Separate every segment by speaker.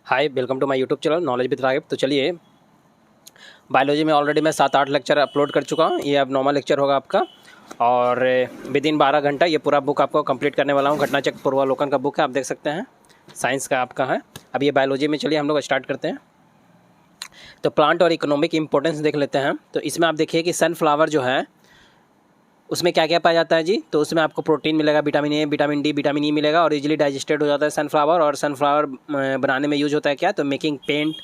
Speaker 1: Hi, welcome to my YouTube channel knowledge with Raghav. तो चलिए, biology में ऑलरेडी मैं 7-8 लेक्चर अपलोड कर चुका हूँ। ये अब 9वां लेक्चर होगा आपका, और विद इन 12 घंटा ये पूरा बुक आपको कंप्लीट करने वाला हूँ। घटनाचक्र पूर्वालोकन का बुक है, आप देख सकते हैं, साइंस का आपका है। अब ये बायोलॉजी में चलिए हम लोग स्टार्ट करते हैं। तो प्लांट और इकोनॉमिक इंपॉर्टेंस देख लेते हैं। तो इसमें आप देखिए कि सनफ्लावर जो है उसमें क्या क्या पाया जाता है जी। तो उसमें आपको प्रोटीन मिलेगा, vitamin A, vitamin D, vitamin E मिलेगा, और इजीली डाइजेस्टेड हो जाता है सनफ्लावर। और सनफ्लावर बनाने में यूज होता है क्या, तो मेकिंग पेंट।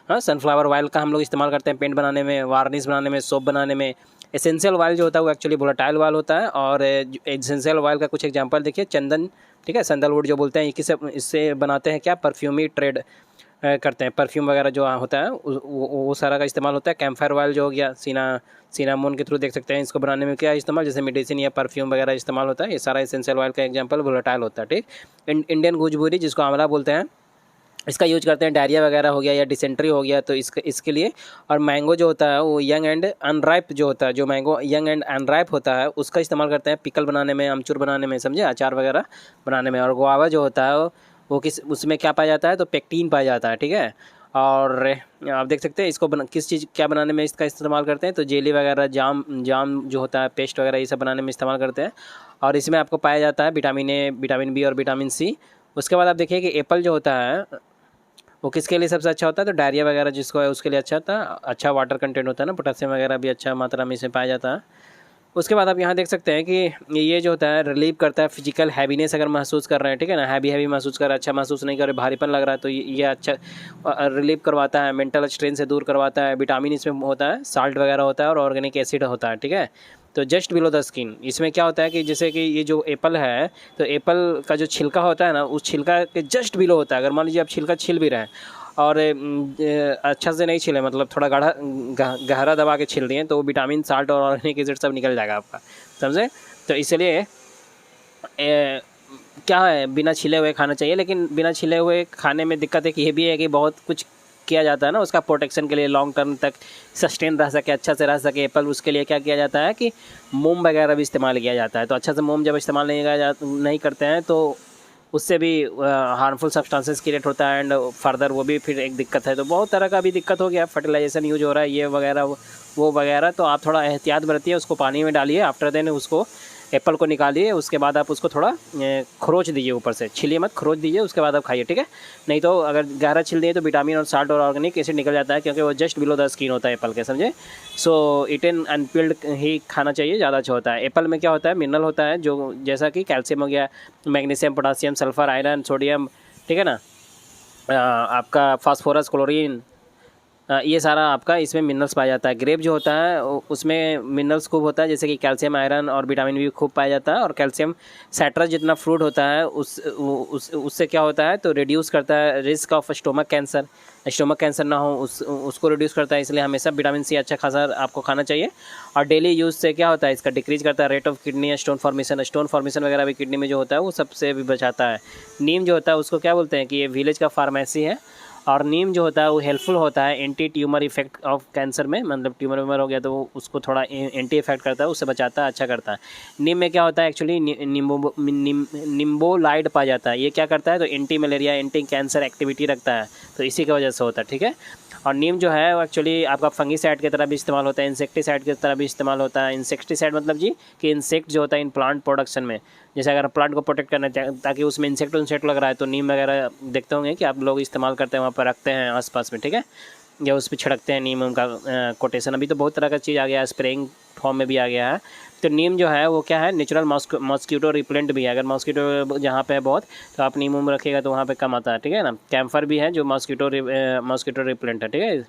Speaker 1: हाँ, सनफ्लावर ऑयल का हम लोग इस्तेमाल करते हैं पेंट बनाने में, वार्निश बनाने में, सोप बनाने में। एसेंशियल ऑयल जो होता है वो एक्चुअली वोलेटाइल ऑयल होता है। और एसेंशियल ऑयल का कुछ एग्जांपल देखिए, चंदन, ठीक है, सैंडलवुड जो बोलते हैं, इससे बनाते हैं क्या, परफ्यूमी ट्रेड करते हैं। परफ्यूम वगैरह जो होता है वो सारा का इस्तेमाल होता है। कैम्फर ऑयल जो हो गया, सिनामोन के थ्रू देख सकते हैं इसको बनाने में क्या इस्तेमाल, जैसे मेडिसिन या परफ्यूम वगैरह इस्तेमाल होता है। ये सारा एसेंशियल ऑयल का एग्जांपल वोलेटाइल होता है, ठीक। इंडियन गुजबेरी जिसको आंवला बोलते हैं, इसका यूज करते हैं डायरिया वगैरह हो गया या डिसेंट्री हो गया तो इसके लिए। और मैंगो जो होता है वो यंग एंड अनराइप जो होता है, जो मैंगो यंग एंड अनराइप होता है उसका इस्तेमाल करते हैं पिकल बनाने में, अमचूर बनाने में, समझे, अचार वगैरह बनाने में। और गुआवा जो होता है वो उसमें क्या पाया जाता है, तो पेक्टीन पाया जाता है, ठीक है। और आप देख सकते हैं इसको किस चीज़ क्या बनाने में इसका इस्तेमाल करते हैं, तो जेली वगैरह, जाम जाम जो होता है, पेस्ट वगैरह, ये सब बनाने में इस्तेमाल करते हैं। और इसमें आपको पाया जाता है विटामिन ए, विटामिन बी और विटामिन सी। उसके बाद आप देखिए कि एप्पल जो होता है वो किसके लिए सबसे अच्छा होता है, तो डायरिया वगैरह जिसको है उसके लिए अच्छा होता है। अच्छा वाटर कंटेंट होता है ना, पोटेशियम वगैरह भी अच्छा मात्रा में इसमें पाया जाता है। उसके बाद आप यहाँ देख सकते हैं कि ये जो होता है रिलीव करता है फिजिकल हैवीनेस, अगर महसूस कर रहे हैं, ठीक है ना, हैवी महसूस कर रहे हैं, अच्छा महसूस नहीं कर रहे, भारीपन लग रहा है, तो ये अच्छा रिलीव करवाता है, मेंटल स्ट्रेन से दूर करवाता है। विटामिन इसमें होता है, साल्ट वगैरह होता है, और ऑर्गेनिक एसिड होता है, ठीक है। तो जस्ट बिलो द स्किन इसमें क्या होता है कि जैसे कि ये जो एप्पल है, तो एप्पल का जो छिलका होता है ना, उस छिलका के जस्ट बिलो होता है। अगर मान लीजिए आप छिलका छिल भी रहे हैं और अच्छा से नहीं छिले, मतलब थोड़ा गहरा दबा के छिल दिए, तो विटामिन, साल्ट और ऑर्गेनिक एसिड सब निकल जाएगा आपका, समझे। तो इसलिए क्या है, बिना छिले हुए खाना चाहिए। लेकिन बिना छिले हुए खाने में दिक्कत एक ये भी है कि बहुत कुछ किया जाता है ना उसका प्रोटेक्शन के लिए, लॉन्ग टर्म तक सस्टेन रह सके, अच्छा से रह सके एप्पल, उसके लिए क्या किया जाता है कि मोम वगैरह भी इस्तेमाल किया जाता है। तो अच्छा से मोम जब इस्तेमाल नहीं करते हैं तो उससे भी हार्मफुल सब्सटेंसेस क्रिएट होता है, एंड फर्दर वो भी फिर एक दिक्कत है। तो बहुत तरह का भी दिक्कत हो गया, फर्टिलाइजेशन यूज हो रहा है, ये वगैरह वो वगैरह। तो आप थोड़ा एहतियात बरतिए, उसको पानी में डालिए, आफ्टर देन उसको एप्पल को निकालिए, उसके बाद आप उसको थोड़ा खरोच दीजिए, ऊपर से छिलिए मत, खरोच दीजिए, उसके बाद आप खाइए, ठीक है। नहीं तो अगर गहरा छिल दिए तो विटामिन और साल्ट और ऑर्गेनिक एसिड निकल जाता है, क्योंकि वो जस्ट बिलो द स्किन होता है एप्पल के, समझे। सो इटन अनपील्ड ही खाना चाहिए, ज़्यादा अच्छा होता है। एप्पल में क्या होता है, मिनरल होता है, जो जैसा कि कैल्शियम हो गया, magnesium, potassium, sulphur, iron, sodium, ठीक है ना, आपका फास्फोरस, क्लोरीन, ये सारा आपका इसमें मिनरल्स पाया जाता है। ग्रेप जो होता है उसमें मिनरल्स खूब होता है, जैसे कि कैल्शियम, आयरन और विटामिन भी खूब पाया जाता है। और कैल्शियम साइट्रस जितना फ्रूट होता है उससे क्या होता है, तो रिड्यूस करता है रिस्क ऑफ स्टोमक कैंसर ना हो, उसको रिड्यूस करता है। इसलिए हमेशा विटामिन सी अच्छा खासा आपको खाना चाहिए। और डेली यूज़ से क्या होता है, इसका डिक्रीज करता है rate of kidney stone formation वगैरह भी किडनी में जो होता है वो सबसे भी बचाता है। नीम जो होता है उसको क्या बोलते हैं कि ये विलेज का फार्मेसी है। और नीम जो होता है वो हेल्पफुल होता है anti tumour effect of cancer में, मतलब ट्यूमर हो गया तो वो उसको थोड़ा एंटी इफेक्ट करता है, उससे बचाता है, अच्छा करता है। नीम में क्या होता है एक्चुअली, निम्बोलाइड पाया जाता है। ये क्या करता है, तो anti malaria, anti cancer activity रखता है, तो इसी की वजह से होता है, ठीक है। और नीम जो है वो एक्चुअली आपका फंगीसाइड की तरह भी इस्तेमाल होता है, इंसेक्टिसाइड की तरह भी इस्तेमाल होता है। इंसेक्टिसाइड मतलब जी कि इंसेक्ट जो होता है इन प्लांट प्रोडक्शन में, जैसे अगर प्लांट को प्रोटेक्ट करना चाहिए ताकि उसमें इंसेक्ट लग रहा है, तो नीम वगैरह देखते होंगे कि आप लोग इस्तेमाल करते हैं, वहाँ पर रखते हैं आसपास में, ठीक है, या उस पर छिड़कते हैं नीम का कोटेशन। अभी तो बहुत तरह का चीज़ आ गया है, स्प्रेइंग फॉर्म में भी आ गया है। तो नीम जो है वो क्या है, नेचुरल मॉस्किटो रिपेलेंट भी है। अगर मॉस्किटो जहाँ पे है बहुत, तो आप नीम रखिएगा तो वहाँ पे कम आता है, ठीक है ना। कैम्फर भी है जो मॉस्किटो रिपेलेंट है, ठीक है।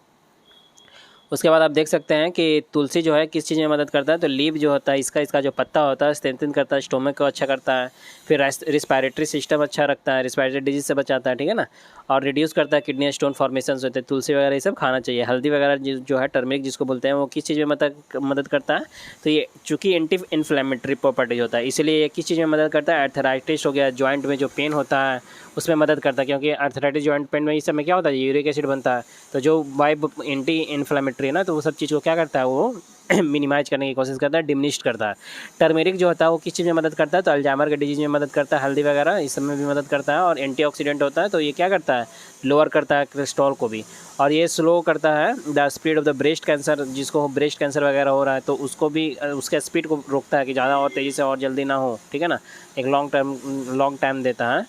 Speaker 1: उसके बाद आप देख सकते हैं कि तुलसी जो है किस चीज़ में मदद करता है, तो लीफ जो होता है इसका जो पत्ता होता है स्ट्रेंथन करता है, स्टोमक को अच्छा करता है, फिर रिस्पायरेटरी सिस्टम अच्छा रखता है, रिस्पायरेटरी डिजीज से बचाता है, ठीक है ना। और रिड्यूस करता है किडनी स्टोन फॉर्मेशन होते हैं। तुलसी वगैरह ये सब खाना चाहिए। हल्दी वगैरह जो है, टर्मरिक जिसको बोलते हैं, वो किस चीज़ में मदद करता है, तो ये चूँकि एंटी इन्फ्लेमेटरी प्रॉपर्टीज होता है, इसलिए ये किस चीज़ में मदद करता है, आर्थराइटिस हो गया, जॉइंट में जो पेन होता है उसमें मदद करता है, क्योंकि आर्थराइटिस जॉइंट पेन में इस समय क्या होता है, यूरिक एसिड बनता है, तो जो वाइब एंटी इन्फ्लेमेटरी है ना, तो वो सब चीज़ को क्या करता है, वो मिनिमाइज करने की कोशिश करता है, डिमिनिश करता है। टर्मेरिक जो होता है वो किस चीज़ में मदद करता है, तो अल्जाइमर के डिजीज में मदद करता है, हल्दी वगैरह इस सब में भी मदद करता है, और एंटीऑक्सीडेंट होता है, तो ये क्या करता है, लोअर करता है कोलेस्ट्रॉल को भी, और ये स्लो करता है the speed of the breast cancer, जिसको ब्रेस्ट कैंसर वगैरह हो रहा है तो उसको भी उसके स्पीड को रोकता है कि ज़्यादा और तेज़ी से और जल्दी ना हो, ठीक है ना। एक लॉन्ग टाइम देता है,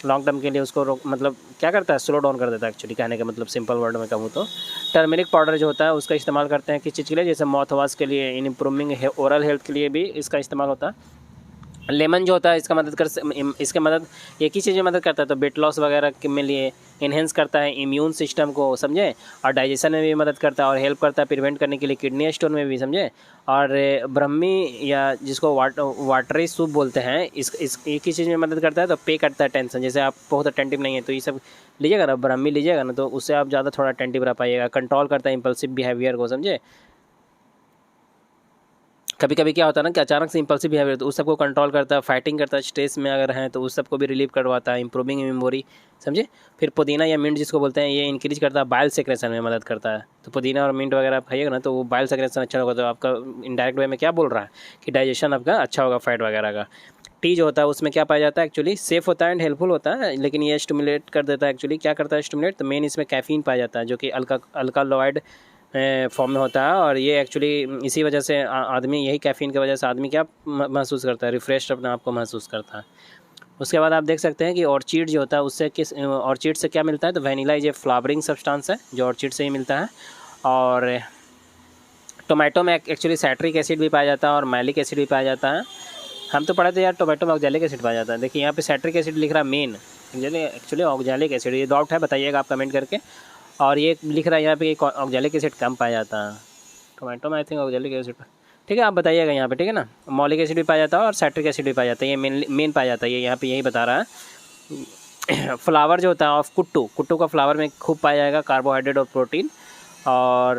Speaker 1: लॉन्ग टर्म के लिए उसको रोक, मतलब क्या करता है, स्लो डाउन कर देता है एक्चुअली, कहने का मतलब सिंपल वर्ड में कहूँ तो। टर्मरिक पाउडर जो होता है उसका इस्तेमाल करते हैं किस चीज़ के लिए, जैसे माउथ वॉश के लिए, इन इम्प्रूविंग ओरल हेल्थ के लिए भी इसका इस्तेमाल होता है। लेमन जो होता है इसके मदद एक ही चीज़ में मदद करता है, तो वेट लॉस वगैरह के में लिए इन्हेंस करता है इम्यून सिस्टम को, समझे, और डाइजेशन में भी मदद करता है और हेल्प करता है प्रिवेंट करने के लिए किडनी स्टोन में भी, समझे। और ब्रह्मी या जिसको वाटरी सूप बोलते हैं, इस एक ही चीज़ में मदद करता है, तो पे करता है टेंशन। जैसे आप बहुत अटेंटिव नहीं है तो ये सब लीजिएगा ना, ब्रह्मी लीजिएगा ना, तो उससे आप ज़्यादा थोड़ा अटेंटिव रह पाइएगा। कंट्रोल करता है इंपल्सिव बिहेवियर को, समझे। कभी कभी क्या होता है ना कि अचानक से इंपल्सिव बिहेवियर, तो उस सबको कंट्रोल करता है, फाइटिंग करता है, स्ट्रेस में अगर हैं तो उस सबको भी रिलीव करवाता है, इंप्रूविंग मेमोरी, समझे। फिर पुदीना या मिंट जिसको बोलते हैं, ये इंक्रीज करता है बाइल सेक्रेशन में मदद करता है। तो पुदीना और मिंट वगैरह आप खाइएगा ना तो वो बाइल सेक्रेशन अच्छा होगा, तो आपका इनडायरेक्ट वे में क्या बोल रहा है कि डाइजेशन आपका अच्छा होगा फैट वगैरह का। टी जो होता है उसमें क्या पाया जाता है, एक्चुअली सेफ होता है एंड हेल्पफुल होता है, लेकिन ये स्टिमुलेट कर देता है। एक्चुअली क्या करता है स्टिमुलेट, तो मेन इसमें कैफीन पाया जाता है जो कि अल्कालॉइड फॉर्म में होता है, और ये एक्चुअली इसी वजह से आदमी, यही कैफ़ीन की वजह से आदमी क्या महसूस करता है, रिफ़्रेश अपने आप को महसूस करता है। उसके बाद आप देख सकते हैं कि ऑर्चिड जो होता है उससे ऑर्चिड से क्या मिलता है, तो वैनिला ये फ्लावरिंग सब्सटेंस है जो ऑर्चिड से ही मिलता है। और टोमेटो में एक्चुअली सैट्रिक एसिड भी पाया जाता है और मैलिक एसिड भी पाया जाता है। हम तो पढ़े थे यार टोमेटो में ऑक्जेलिक एसिड पाया जाता है, देखिए यहाँ पे सैट्रिक एसिड लिख रहा है मेन, एक्चुअली ऑक्जेलिक एसिड, ये डाउट है बताइएगा आप कमेंट करके। और ये लिख रहा है यहाँ पे ऑक्जेलिक एसिड कम पाया जाता है टोमेटो में, आई थिंक ऑक्जेलिक एसिड, ठीक है आप बताइएगा यहाँ पे, ठीक है ना। मॉलिक एसिड भी पाया जाता है और सैट्रिक एसिड भी पाया जाता है, ये मेन पाया जाता है, ये यहाँ पे यही बता रहा है। फ्लावर जो होता है ऑफ कुट्टू का फ्लावर में खूब पाया जाएगा कार्बोहाइड्रेट और प्रोटीन। और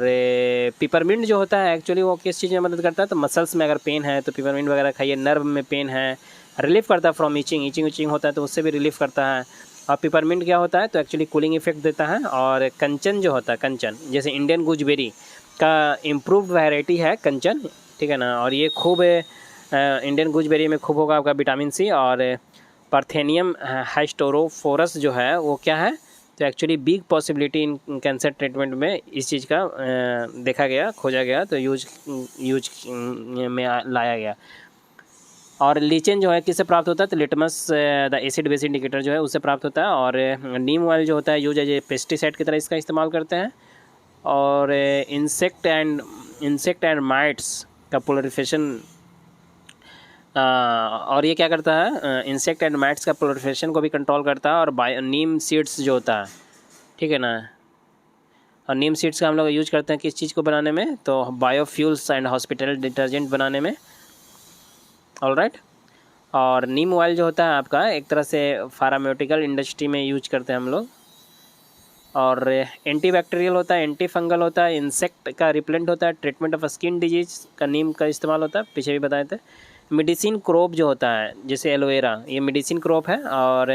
Speaker 1: पिपरमिंट जो होता है एक्चुअली वो किस चीज़ में मदद करता है, तो मसल्स में अगर पेन है तो पिपरमिंट वगैरह खाइए, नर्व में पेन है रिलीफ करता है फ्रॉम ईचिंग होता है तो उससे भी रिलीफ करता है। और पिपरमिंट क्या होता है, तो एक्चुअली कूलिंग इफेक्ट देता है। और कंचन जो होता है, कंचन जैसे इंडियन गुजबेरी का इम्प्रूव्ड वैरायटी है कंचन, ठीक है ना। और ये खूब इंडियन गुजबेरी में खूब होगा आपका विटामिन सी। और पार्थेनियम हाइस्टोरोफोरस जो है वो क्या है, तो actually big possibility in cancer treatment में इस चीज़ का देखा गया, खोजा गया, तो यूज में लाया गया। और लीचेन जो है किससे प्राप्त होता है, तो litmus the acid base indicator जो है उससे प्राप्त होता है। और नीम ऑयल जो होता है यूज एज ए पेस्टिसाइड की तरह इसका इस्तेमाल करते हैं। और इंसेक्ट एंड माइट्स का प्रोलिफरेशन, और ये क्या करता है, इंसेक्ट एंड माइट्स का प्रोलिफरेशन को भी कंट्रोल करता है। और नीम सीड्स जो होता है, ठीक है ना, और नीम सीड्स का हम लोग यूज करते हैं किस चीज़ को बनाने में, तो बायोफ्यूल्स एंड हॉस्पिटल डिटर्जेंट बनाने में, ऑलराइट। और नीम ऑयल जो होता है आपका एक तरह से फार्मास्यूटिकल इंडस्ट्री में यूज करते हैं हम लोग। और एंटीबैक्टीरियल होता है, एंटी फंगल होता है, इंसेक्ट का रिपेलेंट होता है, ट्रीटमेंट ऑफ स्किन डिजीज का नीम का इस्तेमाल होता है, पीछे भी बताए थे। मेडिसिन क्रॉप जो होता है जैसे एलोवेरा, ये मेडिसिन क्रॉप है। और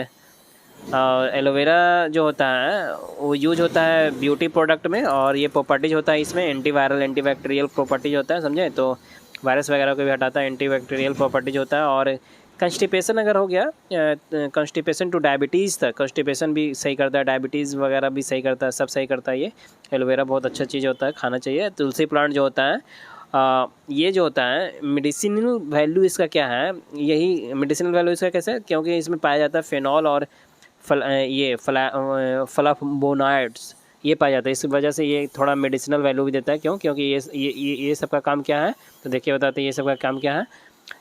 Speaker 1: एलोवेरा जो होता है वो यूज होता है ब्यूटी प्रोडक्ट में, और ये प्रॉपर्टीज होता है इसमें एंटीवायरल एंटीबैक्टीरियल प्रॉपर्टीज होता है, समझे, तो वायरस वगैरह को भी हटाता है, एंटीबैक्टीरियल प्रॉपर्टीज होता है। और कंस्टिपेशन अगर हो गया, कंस्टिपेशन टू डायबिटीज़ तक, कंस्टिपेशन भी सही करता है, डायबिटीज़ वगैरह भी सही करता है, सब सही करता है। ये एलोवेरा बहुत अच्छा चीज़ होता है, खाना चाहिए। तुलसी प्लांट जो होता है ये जो होता है मेडिसिनल वैल्यू इसका क्या है, यही मेडिसिनल वैल्यू इसका कैसे, क्योंकि इसमें पाया जाता है फेनॉल और फ्लावोनॉइड्स ये पाया जाता है, इस वजह से ये थोड़ा मेडिसिनल वैल्यू भी देता है। क्यों, क्योंकि ये सब का काम क्या है, तो देखिए बताते हैं ये सब का काम क्या है।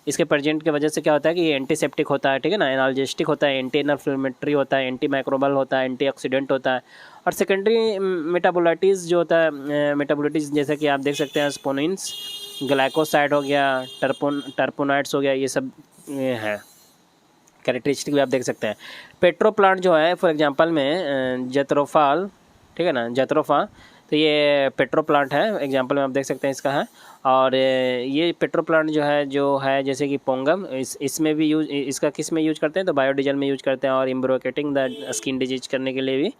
Speaker 1: इसके प्रेजेंट की वजह से क्या होता है कि ये एंटीसेप्टिक होता है, ठीक है ना, एनाल्जेस्टिक होता है, एंटी इन्फ्लेमेटरी होता है, एंटी माइक्रोबल होता है, एंटीऑक्सीडेंट होता है। और सेकेंडरी मेटाबोलाइटिस जो होता है, मेटाबोलाइटिस जैसे कि आप देख सकते हैं स्पोनिन्स, ग्लाइकोसाइड हो गया, टर्पोनाइड्स हो गया, ये सब है कैरेक्टरिस्टिक भी आप देख सकते हैं। पेट्रो प्लांट जो है फॉर एग्जांपल में जत्रोफाल, ठीक है ना, जत्रोफा, तो ये पेट्रो प्लांट है, एग्जांपल में आप देख सकते हैं इसका है। और ये पेट्रो प्लांट जो है जैसे कि पोंगम, इसमें भी यूज, इसका किस में यूज करते हैं, तो बायोडीजल में यूज करते हैं, और इम्ब्रोकेटिंग द स्किन डिजीज करने के लिए भी।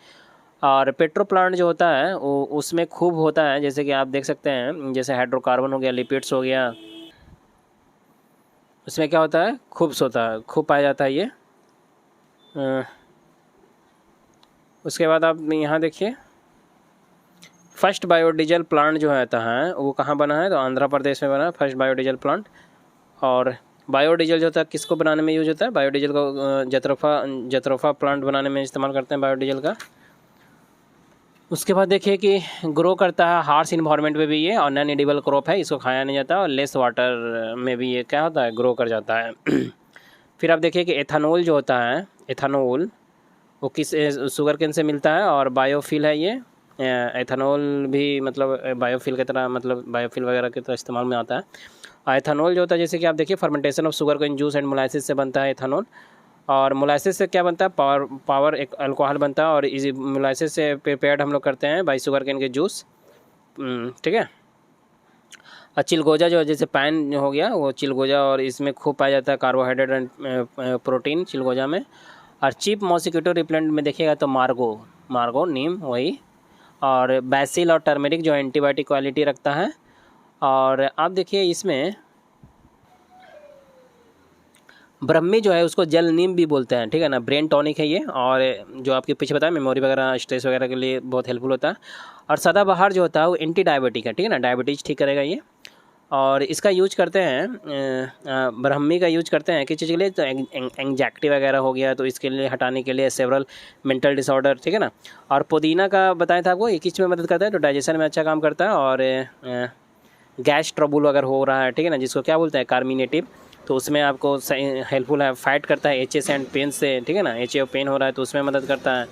Speaker 1: और पेट्रो प्लांट जो होता है वो उसमें खूब होता है, जैसे कि आप देख सकते हैं, जैसे हाइड्रोकार्बन हो गया, लिपिड्स हो गया, उसमें क्या होता है, खूब पाया जाता है ये। उसके बाद आप यहाँ देखिए, फर्स्ट बायोडीजल प्लांट जो रहता है वो कहाँ बना है, तो आंध्र प्रदेश में बना है फर्स्ट बायोडीजल प्लांट। और बायोडीजल जो होता है किसको बनाने में यूज होता है, बायोडीजल को जत्रोफा प्लांट बनाने में इस्तेमाल करते हैं बायोडीजल का। उसके बाद देखिए कि ग्रो करता है हार्श इन्वायरमेंट में भी ये, और नॉन एडिबल क्रॉप है, इसको खाया नहीं जाता, और लेस वाटर में भी ये क्या होता है, ग्रो कर जाता है। फिर आप देखिए कि एथेनॉल जो होता है, एथेनॉल वो किस शुगर केन से मिलता है, और बायोफिल है ये। एथेनॉल भी मतलब बायोफिल की तरह, मतलब बायोफिल वगैरह की तरह इस्तेमाल में आता है। एथेनॉल जो होता है जैसे कि आप देखिए fermentation of sugar cane juice and molasses से बनता है एथेनॉल। और मोलासिस से क्या बनता है, पावर एक अल्कोहल बनता है, और इसी मोलासिस से प्रिपेयर्ड हम लोग करते हैं बाई शुगर केन के जूस, ठीक है। और चिलगोजा जो जैसे पैन हो गया वो चिलगोजा, और इसमें खूब पाया जाता है कार्बोहाइड्रेट एंड प्रोटीन चिलगोजा में। और चीप मॉस्किटो रिपेलेंट में देखिएगा तो मार्गो नीम वही, और बैसिल और टर्मेरिक जो एंटीबायोटिक क्वालिटी रखता है। और आप देखिए इसमें ब्रह्मी जो है उसको जल नीम भी बोलते हैं, ठीक है ना, ब्रेन टॉनिक है ये, और जो आपके पीछे बताया मेमोरी वगैरह स्ट्रेस वगैरह के लिए बहुत हेल्पफुल होता है। और सदाबहार जो होता है वो एंटी डायबिटिक है, ठीक है ना, डायबिटीज़ ठीक करेगा ये। और इसका यूज करते हैं, ब्रह्मी का यूज करते हैं किस चीज़ के लिए, तो एंग्जाइटी वगैरह हो गया तो इसके लिए हटाने के लिए, सेवरल मेंटल डिसऑर्डर, ठीक है ना। और पुदीना का बताया था आपको, ये किस में मदद करता है, तो डाइजेशन में अच्छा काम करता है। और गैस ट्रबल अगर हो रहा है, ठीक है ना, जिसको क्या बोलते हैं कार्मिनेटिव, तो उसमें आपको हेल्पफुल है, फाइट करता है एचएस एंड पेन से, ठीक है ना, एच पेन हो रहा है तो उसमें मदद करता है।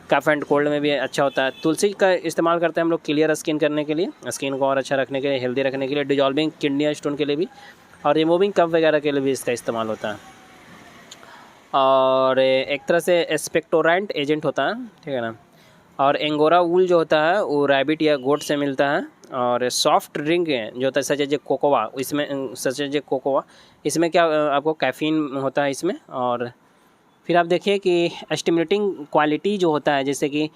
Speaker 1: कफ एंड कोल्ड में भी अच्छा होता है। तुलसी का इस्तेमाल करते हैं हम लोग क्लियर स्किन करने के लिए, स्किन को और अच्छा रखने के लिए, हेल्दी रखने के लिए, डिजॉल्विंग किडनी स्टोन के लिए भी, और रिमूविंग कफ वगैरह के लिए भी इसका इस्तेमाल होता है। और एक तरह से एक्सपेक्टोरेंट एजेंट होता है, ठीक है ना। और एंगोरा वूल जो होता है वो रैबिट या गोट से मिलता है। और सॉफ्ट ड्रिंक जो होता है सच एज कोकोवा, इसमें सच एज कोकोवा, इसमें क्या आपको कैफीन होता है इसमें। और फिर आप देखिए कि स्टिमुलेटिंग क्वालिटी जो होता है जैसे कि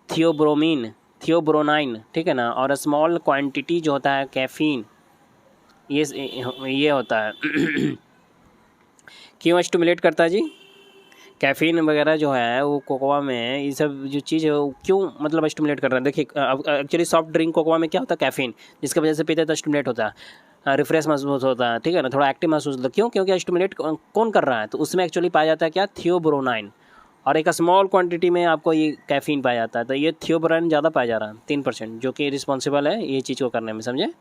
Speaker 1: थियोब्रोनाइन, ठीक है ना, और स्मॉल क्वांटिटी जो होता है कैफीन, ये होता है। क्यों स्टिमुलेट करता है जी, कैफीन वगैरह जो है वो कोकोआ में, ये सब जो चीज़ है वो क्यों मतलब स्टिमुलेट कर रहा है। देखिए एक्चुअली सॉफ्ट ड्रिंक कोकोआ में क्या होता है, कैफीन, जिसकी वजह से पीते तो स्टिमुलेट होता है, रिफ्रेश महसूस होता है, ठीक है ना, थोड़ा एक्टिव महसूस होता है। क्यों, क्योंकि स्टिमुलेट कौन कर रहा है, तो उसमें एक्चुअली पाया जाता है क्या, थियोब्रोनाइन, और एक स्मॉल क्वांटिटी में आपको ये कैफीन पाया जाता है। तो ये थियोब्रोनाइन ज़्यादा पाया जा रहा है 3%, जो कि रिस्पॉन्सिबल है ये चीज़ को करने में, समझे।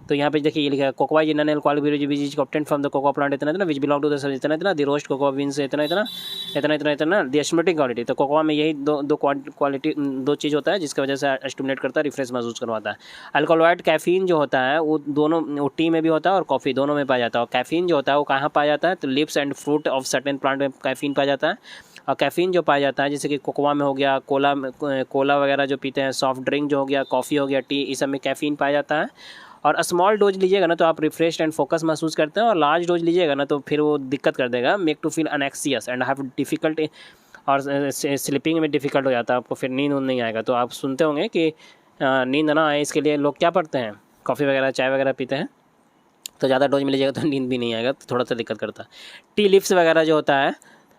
Speaker 1: तो यहाँ पे देखिए ये लिखा है cocoa is non alcoholic beverage is obtained from the cocoa plant इतना विच बिलोंग टू द इतना द रोस्ट कोकोआ बीन से इतना द स्टिमुलेटिंग क्वालिटी। तो कोकोआ में यही दो क्वालिटी, दो चीज़ होता है जिसकी वजह से स्टिमुलेट करता है, रिफ्रेश महसूस करवाता है। अल्कोहॉलाइड कैफीन जो होता है वो दोनों, वो टी में भी होता है और कॉफ़ी दोनों में पाया जाता है। और कैफीन जो होता है वो कहाँ पाया जाता है, तो lips and fruit of certain plant में कैफीन पाया जाता है। और कैफीन जो पाया जाता है जैसे कि कोकोआ में हो गया, कोला वगैरह जो पीते हैं, सॉफ्ट ड्रिंक जो हो गया, कॉफ़ी हो गया, टी, इस सब में कैफीन पाया जाता है। और स्मॉल डोज लीजिएगा ना तो आप रिफ्रेश एंड फोकस महसूस करते हैं, और लार्ज डोज लीजिएगा ना तो फिर वो दिक्कत कर देगा, make to feel anxious and have difficult, और स्लीपिंग में डिफिकल्ट हो जाता है, आपको फिर नींद नहीं आएगा। तो आप सुनते होंगे कि नींद ना आए इसके लिए लोग क्या पढ़ते हैं, कॉफ़ी वगैरह चाय वगैरह पीते हैं, तो ज़्यादा डोज में लीजिएगा तो नींद भी नहीं आएगा, तो थोड़ा सा दिक्कत करता है। टी लिप्स वगैरह जो होता है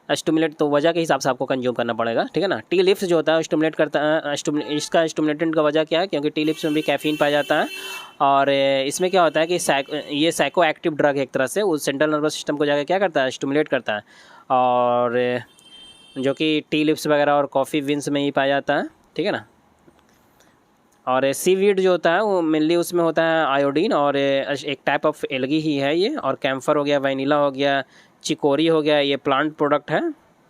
Speaker 1: स्टिमुलेट, तो वजह के हिसाब से आपको कंज्यूम करना पड़ेगा, ठीक है ना। टी लिप्स जो होता है स्टिमुलेट करता है, इसका स्टिमुलेटेंट का वजह क्या है, क्योंकि टी लिप्स में भी कैफीन पाया जाता है। और इसमें क्या होता है कि ये साइको एक्टिव ड्रग है एक तरह से, वो सेंट्रल नर्वस सिस्टम को जाकर क्या करता है, स्टिमुलेट करता है। और जो कि टी लिप्स वगैरह और कॉफ़ी विंस में ही पाया जाता है, ठीक है ना। और सीवीड जो होता है वो मेनली उसमें होता है आयोडीन, और एक टाइप ऑफ एल्गी ही है ये। और कैम्फर हो गया, वैनिला हो गया, चिकोरी हो गया, ये प्लांट प्रोडक्ट है,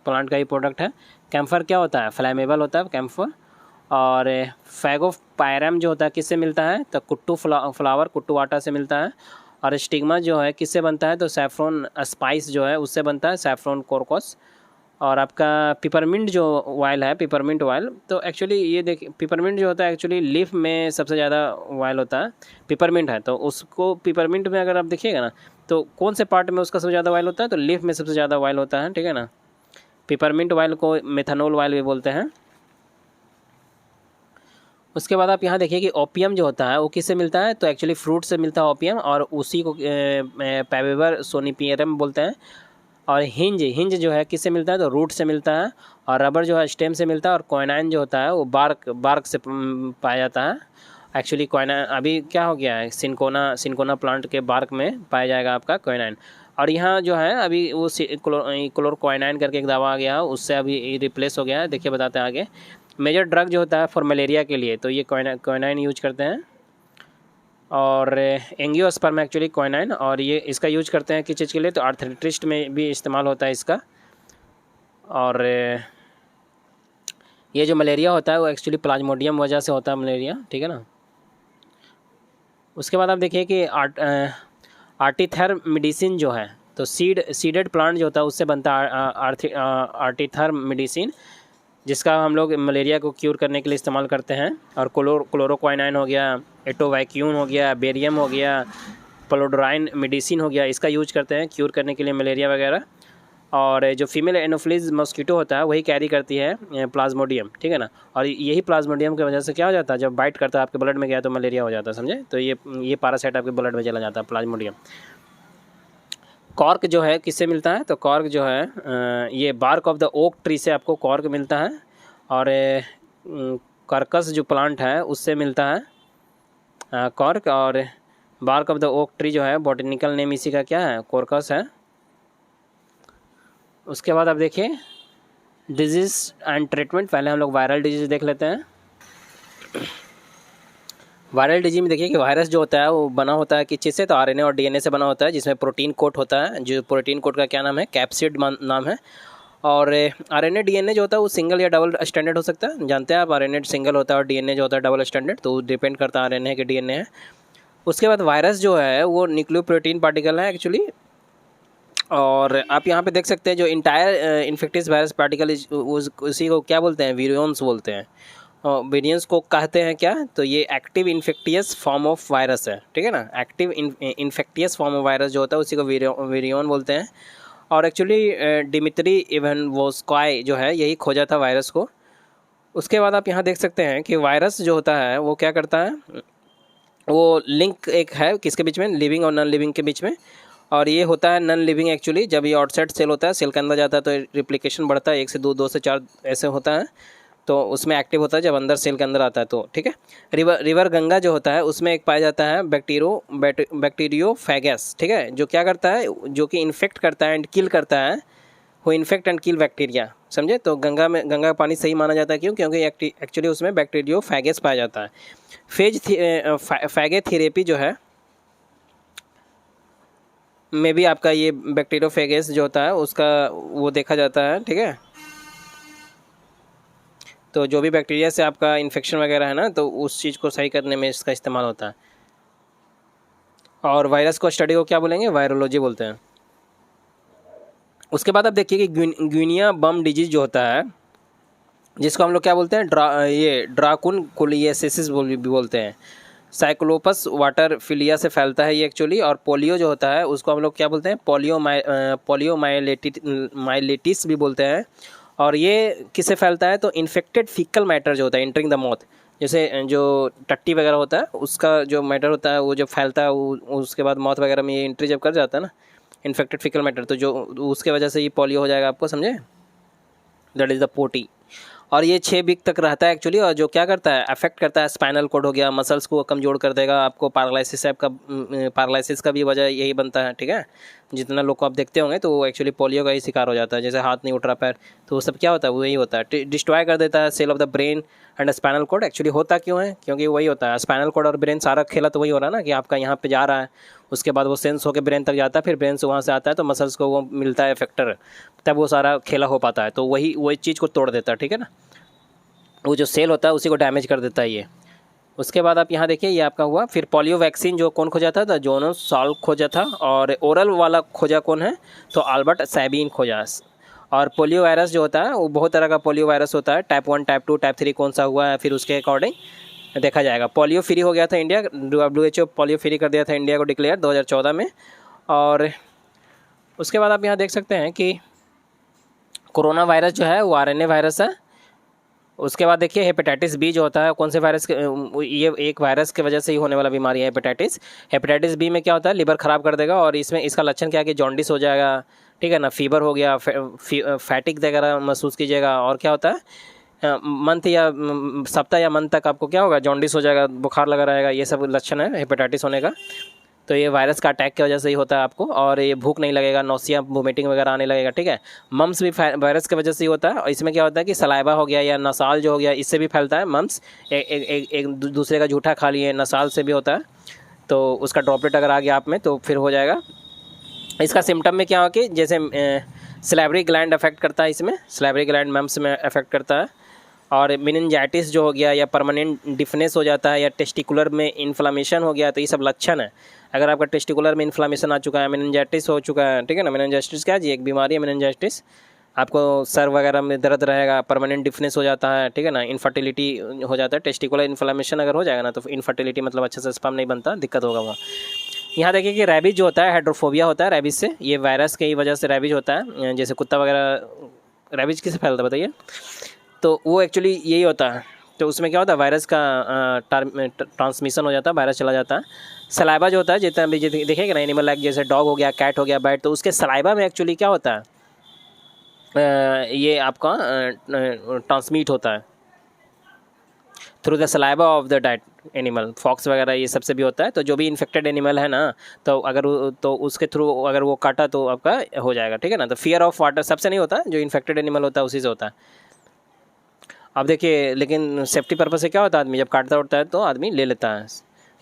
Speaker 1: प्लांट का ही प्रोडक्ट है। कैम्फर क्या होता है, फ्लैमेबल होता है कैम्फर। और फैगोपायरम जो होता है किससे मिलता है, तो कुट्टू फ्लावर, कुट्टू आटा से मिलता है। और स्टिग्मा जो है किससे बनता है, तो सैफ्रॉन स्पाइस जो है उससे बनता है, सैफ्रॉन कोरकोस। और आपका पिपरमिंट जो ऑयल है, पिपरमिंट ऑयल, तो एक्चुअली ये देखिए पिपरमिंट जो होता है एक्चुअली लीफ में सबसे ज़्यादा ऑयल होता है, पिपरमिंट है। तो उसको पिपरमिंट में अगर आप देखिएगा ना तो कौन से पार्ट में उसका सबसे ज़्यादा ऑयल होता है, तो लीफ में सबसे ज़्यादा ऑयल होता है, ठीक है ना। पिपरमिंट ऑयल को मेथनॉल ऑयल भी बोलते हैं। उसके बाद आप यहाँ देखिए कि ओपियम जो होता है वो किससे मिलता है, तो एक्चुअली फ्रूट से मिलता है ओपियम, और उसी को पैवेवर सोनिपियरम बोलते हैं। और हिंज हिंज जो है किससे मिलता है, तो रूट से मिलता है। और रबर जो है स्टेम से मिलता है। और क्वाइनाइन जो होता है वो बार्क से पाया जाता है। एक्चुअली क्वाइनाइन अभी क्या हो गया है, सिनकोना प्लांट के बार्क में पाया जाएगा आपका क्वाइनाइन। और यहाँ जो है अभी वो क्लोरोक्वाइनाइन करके एक दवा आ गया, उससे अभी रिप्लेस हो गया है। देखिए बताते हैं आगे। मेजर ड्रग जो होता है फॉर मलेरिया के लिए, तो ये क्वाइनाइन यूज करते हैं। और एंजियोस्पर्म एक्चुअली क्वाइनाइन, और ये इसका यूज करते हैं किस चीज़ के लिए, तो आर्थराइटिस में भी इस्तेमाल होता है इसका। और ये जो मलेरिया होता है वो एक्चुअली प्लाज्मोडियम वजह से होता है मलेरिया, ठीक है ना। उसके बाद आप देखिए कि आर्टीथर मेडिसिन जो है, तो सीडेड प्लांट जो होता है उससे बनता है आर्टीथर मेडिसिन, जिसका हम लोग मलेरिया को क्यूर करने के लिए इस्तेमाल करते हैं। और क्लोरोक्वाइनाइन हो गया, एटोवैक्यून हो गया, बेरियम हो गया, प्लोडोराइन मेडिसिन हो गया, इसका यूज करते हैं क्यूर करने के लिए मलेरिया वगैरह। और जो फीमेल एनोफिलीज मॉस्किटो होता है वही कैरी करती है प्लाज्मोडियम, ठीक है ना। और यही प्लाज्मोडियम की वजह से क्या हो जाता है, जब बाइट करता है आपके ब्लड में गया तो मलेरिया हो जाता है, समझे। तो ये पैरासाइट आपके ब्लड में चला जाता है, प्लाज्मोडियम। कॉर्क जो है किससे मिलता है, तो कॉर्क जो है ये bark of the oak tree से आपको कॉर्क मिलता है। और कार्कस जो प्लांट है उससे मिलता है कॉर्क। और bark of the oak tree जो है बॉटनिकल नेम इसी का क्या है, कॉर्कस है। उसके बाद आप देखिए डिजीज़ एंड ट्रीटमेंट। पहले हम लोग वायरल डिजीज़ देख लेते हैं। वायरल डिजीज में देखिए कि वायरस जो होता है वो बना होता है किस चीज़ से, तो आरएनए और डीएनए से बना होता है, जिसमें प्रोटीन कोट होता है। जो प्रोटीन कोट का क्या नाम है, कैप्सिड नाम है। और आरएनए डीएनए जो होता है वो सिंगल या डबल स्टैंडर्ड हो सकता है, जानते हैं आप। आरएनए सिंगल होता है और डीएनए जो होता है डबल स्टैंडर्ड, तो डिपेंड करता है आरएनए के डीएनए है। उसके बाद वायरस जो है वो न्यूक्लियोप्रोटीन पार्टिकल है एक्चुअली। और आप यहाँ पे देख सकते हैं जो इंटायर इन्फेक्टियस वायरस पार्टिकल उसी को क्या बोलते हैं, वीरियंस बोलते हैं। वेरियंस को कहते हैं क्या, तो ये active infectious form of virus है, ठीक है ना। Active infectious form of virus जो होता है उसी को वेरियन बोलते हैं। और एक्चुअली डिमित्री इवानोव्स्की जो है यही खोजा था वायरस को। उसके बाद आप यहाँ देख सकते हैं कि वायरस जो होता है वो क्या करता है, वो लिंक एक है किसके बीच में, लिविंग और नॉन लिविंग के बीच में। और ये होता है नॉन लिविंग एक्चुअली, जब ये आउटसाइड सेल होता है, सेल के अंदर जाता है तो रिप्लिकेशन बढ़ता है, 1 से 2, 2 से 4 ऐसे होता है, तो उसमें एक्टिव होता है जब अंदर सेल के अंदर आता है तो, ठीक है। रिवर गंगा जो होता है उसमें एक पाया जाता है बैक्टीरियोफेगस, ठीक है, जो क्या करता है, जो कि इन्फेक्ट करता है एंड किल करता है, वो इन्फेक्ट एंड किल बैक्टीरिया, समझे। तो गंगा का पानी सही माना जाता है, क्यों, क्योंकि एक्चुअली उसमें बैक्टीरियोफेगस पाया जाता है। फैगोथेरेपी जो है में भी आपका ये बैक्टीरियोफेगस जो होता है उसका वो देखा जाता है, ठीक है। तो जो भी बैक्टीरिया से आपका इन्फेक्शन वगैरह है ना, तो उस चीज़ को सही करने में इसका इस्तेमाल होता है। और वायरस को स्टडी को क्या बोलेंगे, वायरोलॉजी बोलते हैं। उसके बाद आप देखिए कि ग्विनिया बम डिजीज जो होता है, जिसको हम लोग क्या बोलते हैं, ड्राकुन कुलियसिस भी बोलते हैं। साइक्लोपस वाटर फिलिया से फैलता है ये एक्चुअली। और पोलियो जो होता है उसको हम लोग क्या बोलते हैं, पोलियोमाइलिटिस भी बोलते हैं। और ये किससे फैलता है, तो इन्फेक्टेड फीकल मैटर जो होता है एंटरिंग द माउथ, जैसे जो टट्टी वगैरह होता है उसका जो मैटर होता है वो जब फैलता है उसके बाद माउथ वगैरह में ये एंट्री जब कर जाता है ना, इन्फेक्टेड फीकल मैटर, तो जो उसके वजह से ये पोलियो हो जाएगा आपको, समझे। दैट इज़ द पोटी। और ये 6 वीक तक रहता है एक्चुअली। और जो क्या करता है, अफेक्ट करता है स्पाइनल कोड हो गया, मसल्स को कमजोर कर देगा, आपको पैरालिसिस का भी वजह यही बनता है, ठीक है। जितना लोग को आप देखते होंगे तो वो एक्चुअली पोलियो का ही शिकार हो जाता है, जैसे हाथ नहीं उठ रहा पैर, तो वो सब क्या होता है, वही होता है, डिस्ट्रॉय कर देता है cell of the brain and spinal cord. Actually होता क्यों है, क्योंकि वही होता है, स्पाइनल कोड और ब्रेन सारा खेला तो वही हो रहा है ना, कि आपका यहाँ पे जा रहा है, उसके बाद वो सेंस होकर ब्रेन तक जाता है, फिर ब्रेन से वहाँ से आता है तो मसल्स को वो मिलता है इफेक्टर, तब वो सारा खेला हो पाता है। तो वही चीज़ को तोड़ देता है, ठीक है ना। वो जो सेल होता है उसी को डैमेज कर देता है ये। उसके बाद आप यहाँ देखिए ये आपका हुआ। फिर पोलियो वैक्सीन जो कौन खोजा था, जोनास साल्क खोजा था। और ओरल वाला खोजा कौन है, तो अल्बर्ट सैबिन खोजा। और पोलियो वायरस जो होता है वो बहुत तरह का पोलियो वायरस होता है, टाइप 1, टाइप 2, टाइप 3 कौन सा हुआ है, फिर उसके अकॉर्डिंग देखा जाएगा। पोलियो फ्री हो गया था इंडिया, WHO पोलियो फ्री कर दिया था इंडिया को डिक्लेयर 2014 में। और उसके बाद आप यहाँ देख सकते हैं कि कोरोना वायरस जो है वो RNA वायरस है। उसके बाद देखिए हेपेटाइटिस बी जो होता है, कौन से वायरस ये एक वायरस की वजह से ही होने वाला बीमारी है हेपेटाइटिस बी में क्या होता है, लिवर ख़राब कर देगा। और इसमें इसका लक्षण क्या है कि जॉन्डिस हो जाएगा, ठीक है ना। फीवर हो गया, फैटिक वगैरह महसूस कीजिएगा। और क्या होता है, मंथ या सप्ताह या मंथ तक आपको क्या होगा, जॉन्डिस हो जाएगा, बुखार लगा रहेगा, ये सब लक्षण है हेपेटाइटिस होने का। तो ये वायरस का अटैक की वजह से ही होता है आपको। और ये भूख नहीं लगेगा, नौसिया वोमिटिंग वगैरह आने लगेगा, ठीक है। मम्स भी वायरस की वजह से ही होता है। और इसमें क्या होता है कि सलाइवा हो गया या नसाल जो हो गया, इससे भी फैलता है मम्स। एक दूसरे का जूठा खा लिए, नसाल से भी होता है। तो उसका ड्रॉपलेट अगर आ गया आप में तो फिर हो जाएगा। इसका सिम्टम में क्या हो कि जैसे सलाइवरी ग्लैंड अफेक्ट करता है, इसमें सलाइवरी ग्लैंड मम्स में अफेक्ट करता है। और मेनिंजाइटिस जो हो गया, या परमानेंट डिफनेस हो जाता है, या टेस्टिकुलर में इन्फ्लामेशन हो गया, तो ये सब लक्षण है। अगर आपका टेस्टिकुलर में इन्फ्लामेशन आ चुका है, मेनिंजाइटिस हो चुका है, ठीक है ना। मेनिंजाइटिस क्या जी, एक बीमारी है मेनिंजाइटिस। आपको सर वगैरह में दर्द रहेगा, परमानेंट डिफनेस हो जाता है, ठीक है ना। इनफर्टिलिटी हो जाता है, टेस्टिकुलर इन्फ्लामेशन अगर हो जाएगा ना तो इनफर्टिलिटी मतलब अच्छे से स्पर्म नहीं बनता, दिक्कत होगा वहाँ। यहाँ देखिए कि रैबिज जो होता है, हाइड्रोफोबिया होता है रैबिज से। ये वायरस की वजह से रैबिज होता है। जैसे कुत्ता वगैरह, रैबिज किससे फैलता है बताइए। तो वो एक्चुअली यही होता है। तो उसमें क्या होता है, वायरस का ट्रांसमिशन हो जाता है, वायरस चला जाता है। सलाइवा जो होता है, जितना भी देखिएगा ना, एनिमल लाइक जैसे डॉग हो गया, कैट हो गया, बैट, तो उसके सलाइवा में एक्चुअली क्या होता है, ये आपका ट्रांसमिट होता है through the saliva of the dead animal. Fox वगैरह ये सबसे भी होता है। तो जो भी इन्फेक्टेड एनिमल है ना, तो अगर तो उसके थ्रू अगर वो काटा तो आपका हो जाएगा, ठीक है ना। तो फियर ऑफ वाटर सबसे नहीं होता, जो इन्फेक्टेड एनिमल होता है उसी से होता है। अब देखिए, लेकिन सेफ्टी पर्पज़ से क्या होता है, आदमी जब काटता उठता है तो आदमी ले लेता है।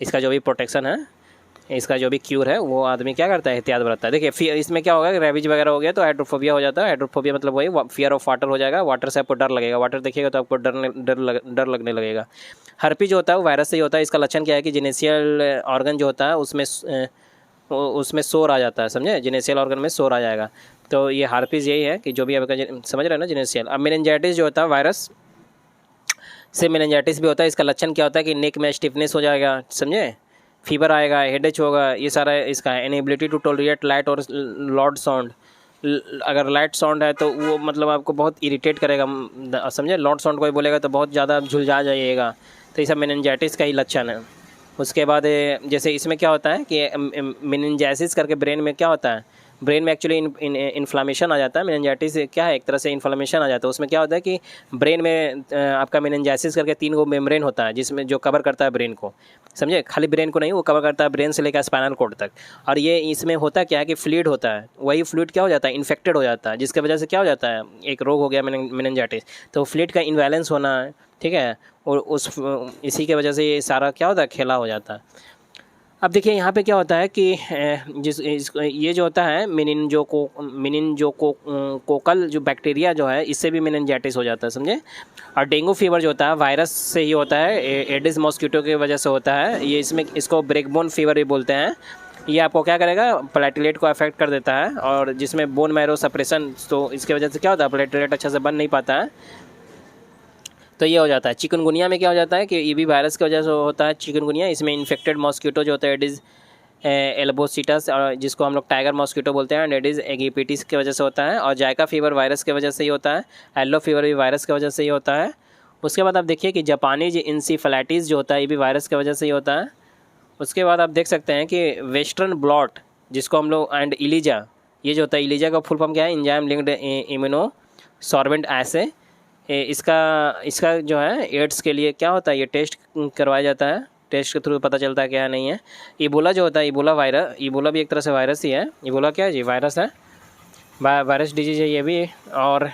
Speaker 1: इसका जो भी प्रोटेक्शन है, इसका जो भी क्यूर है, वो आदमी क्या करता है, एहतियात बरतता है। देखिए इसमें क्या होगा, रैबिज वगैरह हो गया तो हाइड्रोफोबिया हो जाता है। हाइड्रोफोबिया मतलब वही फियर ऑफ वाटर हो जाएगा। वाटर से आपको डर लगेगा, वाटर देखिएगा तो आपको डर लगने लगेगा। हर्पीज होता है वो वायरस से ही होता है। इसका लक्षण क्या है कि जेनेसियल ऑर्गन जो होता है उसमें शोर आ जाता है, समझे। जेनेसियल ऑर्गन में शोर आ जाएगा। तो ये हार्पिस यही है कि जो भी आपका समझ रहे हैं ना, जेनेसियल। अब मेनिंजाइटिस जो होता है, वायरस से मेनिंजाइटिस भी होता है। इसका लक्षण क्या होता है कि नेक में स्टिफनेस हो जाएगा, समझे। फीवर आएगा, हेडेच होगा, ये सारा इसका है। इनएबिलिटी टू टॉलरेट लाइट और लाउड साउंड। अगर लाइट साउंड है तो वो मतलब आपको बहुत इरिटेट करेगा, समझे। लाउड साउंड कोई बोलेगा तो बहुत ज़्यादा झुलझा जाइएगा। तो ये सब मेनिंजाइटिस का ही लक्षण है। उसके बाद जैसे इसमें क्या होता है कि मेनिंजाइसिस करके ब्रेन में क्या होता है, ब्रेन में एक्चुअली इन्फ्लामेशन आ जाता है। मेनिंजाइटिस क्या है, एक तरह से इन्फ्लामेशन आ जाता है। उसमें क्या होता है कि ब्रेन में आपका मेनिंजाइसिस करके 3 गो मेम्ब्रेन होता है, जिसमें जो कवर करता है ब्रेन को, समझे। खाली ब्रेन को नहीं, वो कवर करता है ब्रेन से लेकर स्पाइनल कॉर्ड तक। और ये इसमें होता क्या है कि फ्लूइड होता है, वही फ्लूइड क्या हो जाता है, इन्फेक्टेड हो जाता है, जिसकी वजह से क्या हो जाता है, एक रोग हो गया मेनिंजाइटिस। तो फ्लूइड का इनबैलेंस होना, ठीक है, और इसी के वजह से ये सारा क्या होता है, खेला हो जाता है। अब देखिए यहाँ पे क्या होता है कि ये जो होता है कोकल जो बैक्टीरिया जो है, इससे भी मेनिंजाइटिस हो जाता है, समझे। और डेंगू फीवर जो होता है वायरस से ही होता है, एडिस मॉस्किटो की वजह से होता है ये। इसको ब्रेकबोन फीवर भी बोलते हैं। ये आपको क्या करेगा, प्लेटलेट को अफेक्ट कर देता है, और जिसमें बोन मैरो सप्रेशन, तो इसकी वजह से क्या होता है, प्लेटलेट अच्छा से बन नहीं पाता है, तो ये हो जाता है। चिकनगुनिया में क्या हो जाता है कि ये भी वायरस की वजह से होता है चिकनगुनिया। इसमें इन्फेक्टेड मॉस्किटो जो होता है एडिस एल्बोसिटस, और जिसको हम लोग टाइगर मॉस्किटो बोलते हैं, एडिस एगिपिटिस की वजह से होता है। और जायका फीवर वायरस की वजह से ही होता है। येलो फीवर भी वायरस की वजह से ही होता है। उसके बाद आप देखिए कि जापानीज इंसेफेलाइटिस जो होता है, ये भी वायरस की वजह से ही होता है। उसके बाद आप देख सकते हैं कि वेस्टर्न ब्लॉट, जिसको हम लोग, एंड इलीजा, ये जो होता है, इलीजा का फुल फॉर्म क्या है, एंजाइम लिंक्ड इम्यूनो सॉर्बेंट एसे। इसका जो है एड्स के लिए क्या होता है, ये टेस्ट करवाया जाता है, टेस्ट के थ्रू पता चलता है क्या नहीं है। इबोला जो होता है, इबोला वायरस, इबोला भी एक तरह से वायरस ही है। इबोला क्या है जी, वायरस है, वायरस डिजीज है ये भी। और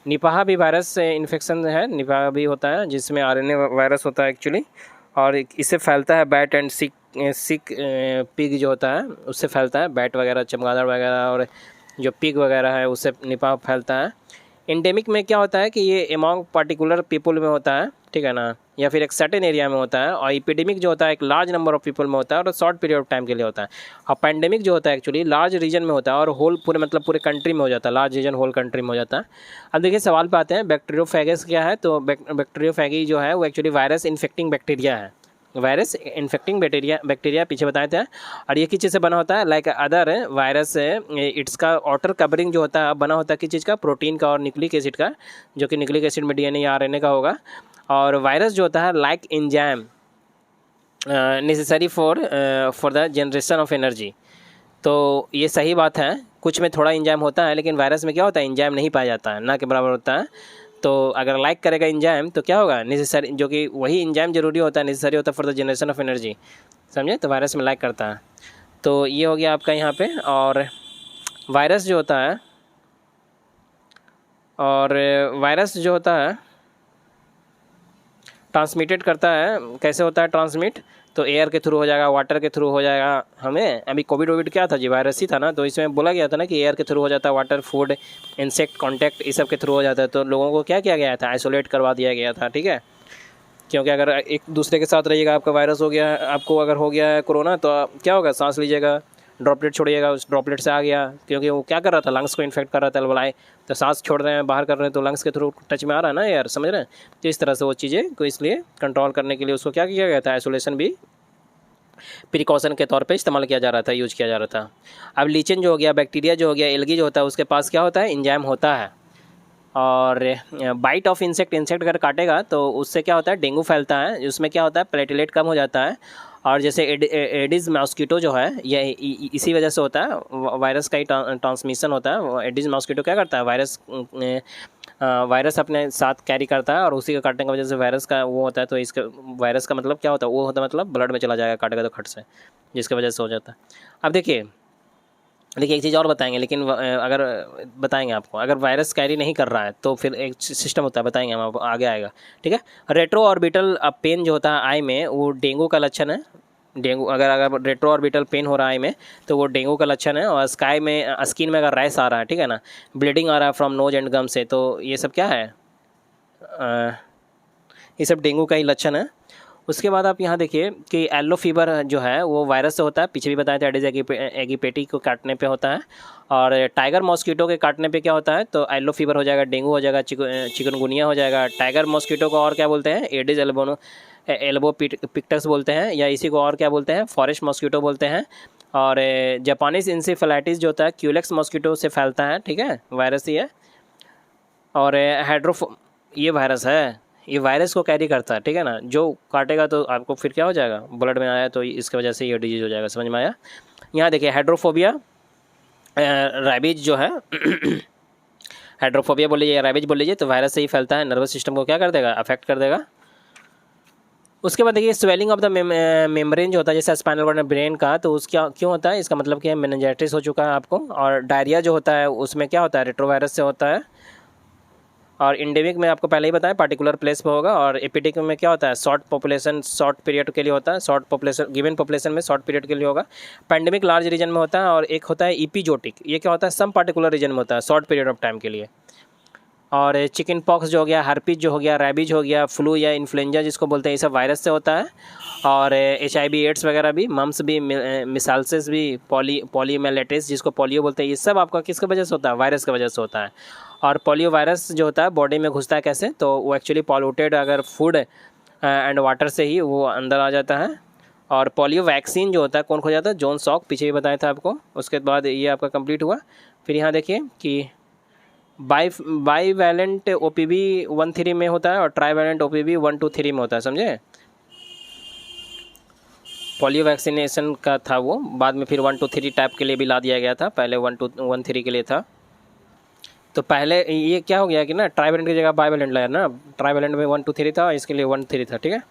Speaker 1: निपाह भी वायरस से इन्फेक्शन है, निपाह भी होता है, जिसमें आरएनए वायरस होता है एक्चुअली, और इससे फैलता है बैट एंड सिक पिग जो होता है, उससे फैलता है। बैट वगैरह, चमगादड़ वगैरह, और जो पिग वगैरह है, उससे निपाह फैलता है। एंडेमिक में क्या होता है कि ये एमॉन्ग पर्टिकुलर पीपल में होता है, ठीक है ना, या फिर एक सर्टेन एरिया में होता है। और एपिडेमिक जो होता है एक लार्ज नंबर ऑफ पीपल में होता है, और शॉर्ट पीरियड ऑफ टाइम के लिए होता है। और पैंडेमिक जो होता है एक्चुअली लार्ज रीजन में होता है, और होल पूरे मतलब पूरे कंट्री में हो जाता है, लार्ज रीजन होल कंट्री में हो जाता है। अब देखिए सवाल पे आते हैं, बैक्टीरियोफेगस क्या है। तो बैक्टीरियोफेगी जो है वो एक्चुअली वायरस इन्फेक्टिंग बैक्टीरिया है, वायरस इन्फेक्टिंग बैक्टीरिया पीछे बताए थे। और ये किस चीज़ से बना होता है, लाइक अदर वायरस इट्स का आउटर कवरिंग जो होता है बना होता है किस चीज़ का, प्रोटीन का और न्यूक्लिक एसिड का, जो कि न्यूक्लिक एसिड में डीएनए या आरएनए का होगा। और वायरस जो होता है like enzyme necessary for the generation of energy. तो ये सही बात है, कुछ में थोड़ा इंजाइम होता है, लेकिन वायरस में क्या होता है, इंजाइम नहीं पाया जाता है, ना के बराबर होता है। तो अगर लाइक करेगा इंजाइम तो क्या होगा, नेसेसरी, जो कि वही इंजाइम जरूरी होता है, नेसेसरी होता है for the generation of energy, समझे। तो वायरस में लाइक करता है। तो ये हो गया आपका यहाँ पे। और वायरस जो होता है, और वायरस जो होता है ट्रांसमिटेड करता है, कैसे होता है ट्रांसमिट, तो एयर के थ्रू हो जाएगा, वाटर के थ्रू हो जाएगा। हमें अभी कोविड क्या था जी, वायरस ही था ना, तो इसमें बोला गया था ना कि एयर के थ्रू हो जाता है, वाटर, फूड, इंसेक्ट कॉन्टैक्ट, इस सब के थ्रू हो जाता है। तो लोगों को क्या किया गया था, आइसोलेट करवा दिया गया था, ठीक है। क्योंकि अगर एक दूसरे के साथ रहिएगा, आपका वायरस हो गया, आपको अगर हो गया है कोरोना, तो क्या होगा, सांस लीजिएगा, ड्रॉपलेट छोड़िएगा, उस ड्रॉपलेट से आ गया, क्योंकि वो क्या कर रहा था, लंग्स को इन्फेक्ट कर रहा था, अलवलाए, तो सांस छोड़ रहे हैं, बाहर कर रहे हैं, तो लंग्स के थ्रू टच में आ रहा है ना यार, समझ रहे हैं। तो इस तरह से वो चीज़ें को इसलिए कंट्रोल करने के लिए उसको क्या किया गया था, आइसोलेशन भी प्रिकॉशन के तौर पे इस्तेमाल किया जा रहा था, यूज किया जा रहा था। अब लीचन जो हो गया, बैक्टीरिया जो हो गया, एल्गी जो होता है, उसके पास क्या होता है, इंजाइम होता है। और बाइट ऑफ इंसेक्ट, इंसेक्ट अगर काटेगा तो उससे क्या होता है, डेंगू फैलता है, उसमें क्या होता है, प्लेटलेट कम हो जाता है। और जैसे एडिस मॉस्किटो जो है, ये इसी वजह से होता है, वायरस का ही ट्रांसमिशन होता है। एडिस मॉस्किटो क्या करता है, वायरस अपने साथ कैरी करता है, और उसी का काटने की वजह से वायरस का वो होता है। तो इसका वायरस का मतलब क्या होता है, वो होता है मतलब ब्लड में चला जाएगा, काटेगा तो खट से, जिसकी वजह से हो जाता है। अब देखिए एक चीज़ और बताएंगे, लेकिन अगर बताएंगे आपको, अगर वायरस कैरी नहीं कर रहा है तो फिर एक सिस्टम होता है, बताएंगे हम, आपको आगे आएगा, ठीक है। रेट्रो ऑर्बिटल पेन जो होता है आई में, वो डेंगू का लक्षण है। डेंगू अगर रेट्रो ऑर्बिटल पेन हो रहा है आई में, तो वो डेंगू का लक्षण है। और स्काई में, स्किन में अगर रैश आ रहा है, ठीक है ना, ब्लीडिंग आ रहा है फ्रॉम नोज एंड गम से, तो ये सब क्या है, ये सब डेंगू का ही लक्षण है। उसके बाद आप यहाँ देखिए कि येलो फीवर जो है वो वायरस से होता है, पीछे भी बताया था, एडिस एगिपेटी को काटने पे होता है। और टाइगर मॉस्किटो के काटने पे क्या होता है, तो येलो फीवर हो जाएगा, डेंगू हो जाएगा, चिकनगुनिया हो जाएगा। टाइगर मॉस्किटो को और क्या बोलते हैं, एडिस एल्बो पिक्टस बोलते हैं, या इसी को और क्या बोलते हैं, फॉरेस्ट मॉस्किटो बोलते हैं। और जापानीज इंसेफेलाइटिस जो होता है, क्यूलेक्स मॉस्किटो से फैलता है, ठीक है, वायरस ही है। और ये वायरस है, ये वायरस को कैरी करता है, ठीक है ना, जो काटेगा तो आपको फिर क्या हो जाएगा, ब्लड में आया तो इसकी वजह से ये डिजीज हो जाएगा, समझ में आया। यहाँ देखिए हाइड्रोफोबिया, रैबीज जो है हाइड्रोफोबिया बोल लीजिए या रैबीज बोल लीजिए, तो वायरस से ही फैलता है, नर्वस सिस्टम को क्या कर देगा, अफेक्ट कर देगा। उसके बाद देखिए स्वेलिंग ऑफ द मेम्ब्रेन जो होता है, जैसे स्पाइनल कॉर्ड में ब्रेन का, तो उसका क्यों होता है, इसका मतलब क्या है, मेनिंजाइटिस हो चुका है आपको। और डायरिया जो होता है उसमें क्या होता है, रेट्रोवायरस से होता है। और इंडेमिक में आपको पहले ही बताया पार्टिकुलर प्लेस पे होगा। और एपिडेमिक में क्या होता है, शॉर्ट पॉपुलेशन, शॉर्ट पीरियड के लिए होता है, शॉर्ट पॉपुलेशन, गिवन पॉपुलेशन में शॉर्ट पीरियड के लिए होगा। पैंडेमिक लार्ज रीजन में होता है। और एक होता है इपीजोटिक, ये क्या होता है, सम पार्टिकुलर रीजन में होता है, शॉर्ट पीरियड ऑफ टाइम के लिए। और चिकन पॉक्स जो हो गया, हार्पिज जो हो गया, रैबीज हो गया, फ्लू या इन्फ्लुएंजा जिसको बोलते हैं, ये सब वायरस से होता है। और HIV एड्स वगैरह भी, मम्स भी, मिसाल्सिस भी, पॉलीमेलाइटिस जिसको पोलियो बोलते हैं, ये सब आपका किसकी वजह से होता है, वायरस की वजह से होता है। और पोलियो वायरस जो होता है बॉडी में घुसता है कैसे, तो वो एक्चुअली पॉल्यूटेड अगर फूड एंड वाटर से ही वो अंदर आ जाता है। और पोलियो वैक्सीन जो होता है कौन खो जाता है, जॉन सॉक, पीछे भी बताया था आपको। उसके बाद ये आपका कंप्लीट हुआ। फिर यहाँ देखिए कि बाईवैलेंट OPV 1-3 में होता है, और ट्राईवैलेंट OPV 1-3 में होता है, समझे। पोलियो वैक्सीनेशन का था वो, बाद में फिर 1-3 टाइप के लिए भी ला दिया गया था, पहले 1-1-3 के लिए था। तो पहले ये क्या हो गया कि ना, ट्राईवैलेंट की जगह बाईवैलेंट लाया ना, ट्राईवैलेंट में 1-3 था, इसके लिए 1-3 था, ठीक है।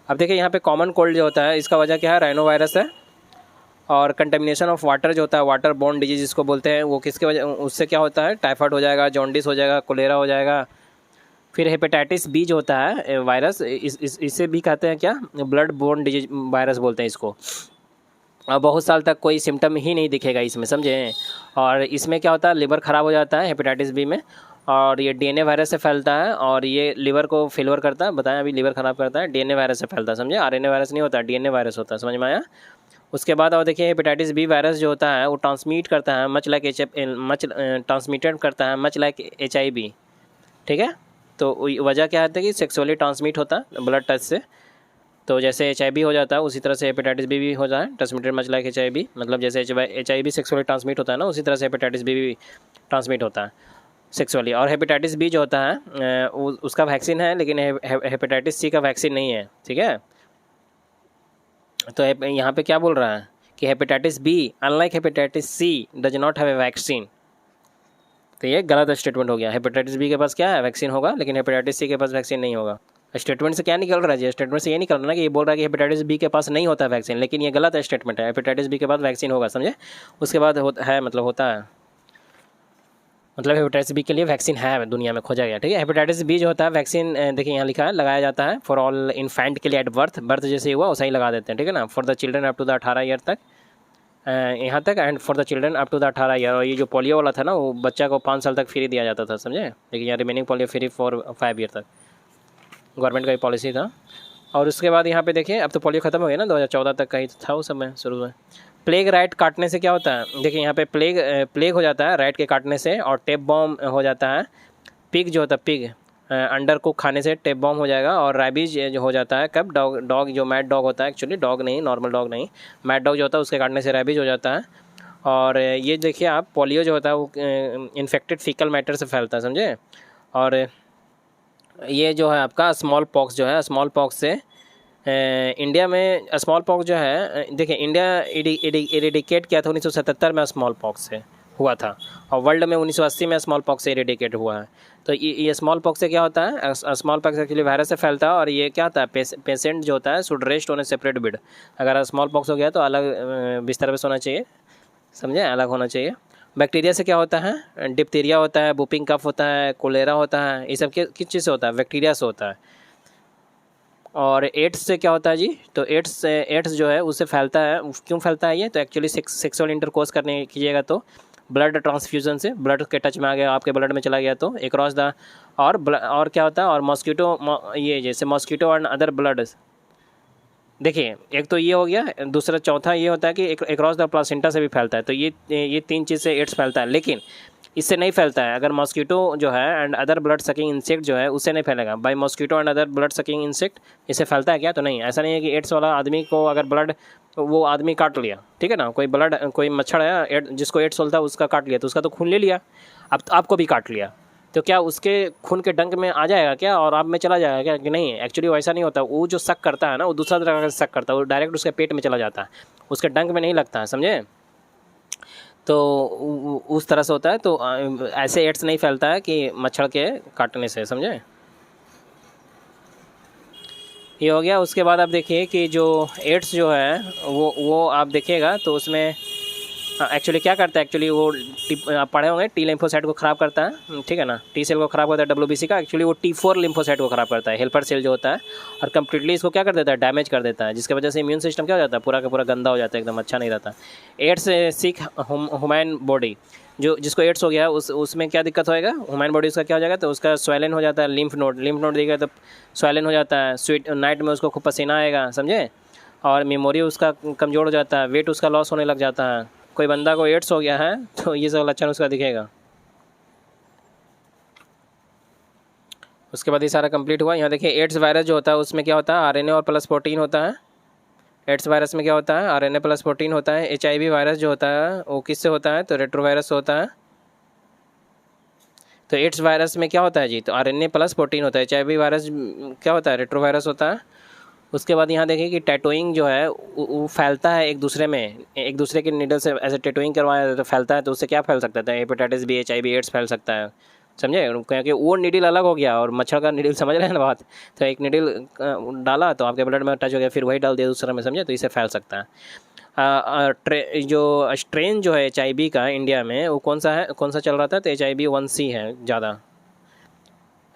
Speaker 1: अब देखिए यहाँ पे कॉमन कोल्ड जो होता है, इसका वजह क्या है, राइनो वायरस है। और कंटेमिनेशन ऑफ वाटर जो होता है, वाटर बोर्न डिजीज जिसको बोलते हैं, वो किसके वजह, उससे क्या होता है, टाइफाइड हो जाएगा, जॉन्डिस हो जाएगा, कोलेरा हो जाएगा। फिर हेपेटाइटिस बी जो होता है वायरस, इससे भी कहते हैं क्या, ब्लड बोर्न डिजीज वायरस बोलते हैं इसको। और बहुत साल तक कोई सिम्टम ही नहीं दिखेगा इसमें, समझे। और इसमें क्या होता है, लिवर ख़राब हो जाता है हेपेटाइटिस बी में। और ये DNA वायरस से फैलता है, और ये लिवर को फेलवर करता है, बताया अभी, लिवर ख़राब करता है, DNA वायरस से फैलता है, समझे। RNA वायरस नहीं होता, DNA वायरस होता है, समझ में आया। उसके बाद और देखिए हेपेटाइटिस बी वायरस जो होता है वो ट्रांसमिट करता है मच लाइक HIV, ठीक है। तो वजह क्या है कि सेक्सुअली ट्रांसमिट होता है ब्लड टच से। तो जैसे HIV हो जाता है उसी तरह से हेपेटाइटिस बी भी हो जाए, ट्रांसमिटेड मच लाइक HIV, मतलब जैसे HIV सेक्सुअली ट्रांसमिट होता है ना, उसी तरह से हेपेटाइटिस बी भी ट्रांसमिट होता है सेक्सुअली। और हेपेटाइटिस बी जो होता है उसका वैक्सीन है, लेकिन हेपेटाइटिस C का वैक्सीन नहीं है, ठीक है। तो यहाँ पे क्या बोल रहा है कि hepatitis B unlike hepatitis C does not have a vaccine. तो ये गलत स्टेटमेंट हो गया। हेपेटाइटिस बी के पास क्या है, वैक्सीन होगा, लेकिन हेपेटाइटिस सी के पास वैक्सीन नहीं होगा। स्टेटमेंट से क्या निकल रहा है जी, स्टेटमेंट से ये निकल रहा है कि ये बोल रहा है कि हेपेटाइटिस बी के पास नहीं होता वैक्सीन, लेकिन ये गलत स्टेटमेंट है। हेपेटाइटिस बी के बाद वैक्सीन होगा, समझे। उसके बाद है मतलब होता है, मतलब हेपेटाइटिस बी के लिए वैक्सीन है दुनिया में, खोजा गया, ठीक है। हेपेटाइटिस बी जो होता है वैक्सीन, देखिए यहाँ लिखा है, लगाया जाता है फॉर ऑल इन्फेंट के लिए एट बर्थ जैसे हुआ वैसा ही लगा देते हैं, ठीक है ना। For the children up to the 18 year तक, यहाँ तक, and for the children up to the 18 year. और ये जो पोलियो वाला था ना, वो बच्चा को 5 साल तक फ्री दिया जाता था, समझे। लेकिन यहाँ remaining polio free for 5 year तक, गवर्नमेंट का ही पॉलिसी था। और उसके बाद यहाँ पे देखिए, अब तो पोलियो खत्म हो गया ना, 2014 तक का ही था उस समय शुरू में। प्लेग राइट काटने से क्या होता है, देखिए यहाँ पे प्लेग हो जाता है राइट के काटने से, और टेप बॉम हो जाता है। पिग जो होता है, पिग अंडर को खाने से टेप बॉम हो जाएगा। और रैबीज जो हो जाता है कब, डॉग जो मैड डॉग होता है, एक्चुअली डॉग नहीं, नॉर्मल डॉग नहीं, मैड डॉग जो होता है उसके काटने से रैबीज हो जाता है। और ये देखिए आप, पोलियो जो होता है वो इन्फेक्टेड फीकल मैटर से फैलता है, समझे। और ये जो है आपका स्मॉल पॉक्स जो है, स्मॉल पॉक्स से इंडिया में स्मॉल पॉक्स जो है, देखिए इंडिया इरेडिकेट किया था 1977 में स्मॉल पॉक्स से हुआ था, और वर्ल्ड में 1980 में स्मॉल पॉक्स से इरेडिकेट हुआ है। तो ये स्मॉल पॉक्स से क्या होता है, स्मॉल पॉक्स एक्चुअली वायरस से फैलता है। और ये क्या होता है, पेशेंट जो होता है should rest on A separate bed. अगर स्मॉल पॉक्स हो गया तो अलग बिस्तर पर सोना चाहिए, समझे, अलग होना चाहिए। बैक्टीरिया से क्या होता है, डिप्थीरिया होता है, बुपिंग कफ होता है, कोलेरा होता है, ये सब किस चीज़ से होता है, बैक्टीरिया से होता है। और एड्स से क्या होता है जी, तो एड्स जो है उससे फैलता है। क्यों फैलता है ये, तो एक्चुअली सेक्सुअल इंटरकोर्स करने कीजिएगा तो ब्लड ट्रांसफ्यूजन से, ब्लड के टच में आ गया, आपके ब्लड में चला गया तो एक्रॉस द, और क्या होता है, और मॉस्किटो, ये जैसे मॉस्किटो और अदर ब्लड, देखिए एक तो ये हो गया, दूसरा चौथा ये होता है कि एक्रॉस द प्लासेंटा से भी फैलता है। तो ये 3 चीज़ से एड्स फैलता है, लेकिन इससे नहीं फैलता है अगर मॉस्किटो जो है and other blood sucking insect जो है उससे नहीं फैलेगा। By mosquito and other blood sucking insect इससे फैलता है क्या, तो नहीं। ऐसा नहीं है कि एड्स वाला आदमी को अगर ब्लड, वो आदमी काट लिया, ठीक है ना, कोई मच्छर है जिसको एड्स होता है उसका काट लिया, तो उसका तो खून ले लिया, अब तो आपको भी काट लिया, तो क्या उसके खून के डंक में आ जाएगा क्या और आप में चला जाएगा क्या, कि नहीं। एक्चुअली वैसा नहीं होता, वो जो शक करता है ना वो दूसरा तरह का शक करता है, वो डायरेक्ट उसके पेट में चला जाता है, उसके डंक में नहीं लगता है, समझे। तो उस तरह से होता है। तो ऐसे एड्स नहीं फैलता है कि मच्छर के काटने से, समझे। ये हो गया। उसके बाद आप देखिए कि जो एड्स जो है वो आप देखिएगा तो उसमें एक्चुअली क्या करता है, एक्चुअली वो आप पढ़े होंगे, टी लिम्फोसाइट को ख़राब करता है, ठीक है ना, टी सेल को ख़राब करता है WBC का, एक्चुअली वो T4 लिम्फोसाइट को ख़राब करता है, हेल्पर सेल जो होता है, और कम्प्लीटली इसको क्या कर देता है, डैमेज कर देता है, जिसकी वजह से इम्यून सिस्टम क्या हो जाता है, पूरा का पूरा गंदा हो जाता है, एकदम अच्छा नहीं रहता। एड्स सिक ह्यूमन बॉडी, जो जिसको एड्स हो गया उसमें क्या दिक्कत होएगा, ह्यूमन बॉडी उसका क्या हो जाएगा, तो उसका स्वेलन हो जाता है, लिम्फ नोड देगा तो स्वेलन हो जाता है, स्वीट नाइट में उसको खूब पसीना आएगा, समझे। और मेमोरी उसका कमज़ोर हो जाता है, वेट उसका लॉस होने लग जाता है। कोई बंदा को एड्स हो गया है तो ये सब लक्षण उसका दिखेगा। उसके बाद ये सारा कंप्लीट हुआ। यहाँ देखिए एड्स वायरस जो होता है उसमें क्या होता है, RNA और प्लस प्रोटीन होता है। एड्स वायरस में क्या होता है, RNA प्लस प्रोटीन होता है। HIV वायरस जो होता है वो किससे होता है, तो रेट्रोवायरस होता है। तो एड्स वायरस में क्या होता है जी, तो RNA प्लस प्रोटीन होता है। HIV वायरस क्या होता है, रेट्रोवायरस होता है। उसके बाद यहाँ देखिए कि टैटोइंग जो है वो फैलता है एक दूसरे में, एक दूसरे के नीडल से ऐसे टैटोइंग करवाया तो फैलता है, तो उससे क्या फैल सकता है, हेपेटाइटिस बी, HIV एड्स फैल सकता है, समझे। क्योंकि वो नीडल अलग हो गया और मच्छर का नीडल, समझ रहे हैं ना बात। तो एक नीडल डाला तो आपके ब्लड में टच हो गया, फिर वही डाल दिया दूसरे में, समझे, तो इससे फैल सकता है। जो स्ट्रेन जो है HIV का इंडिया में वो कौन सा चल रहा था, तो HIV 1C है ज़्यादा।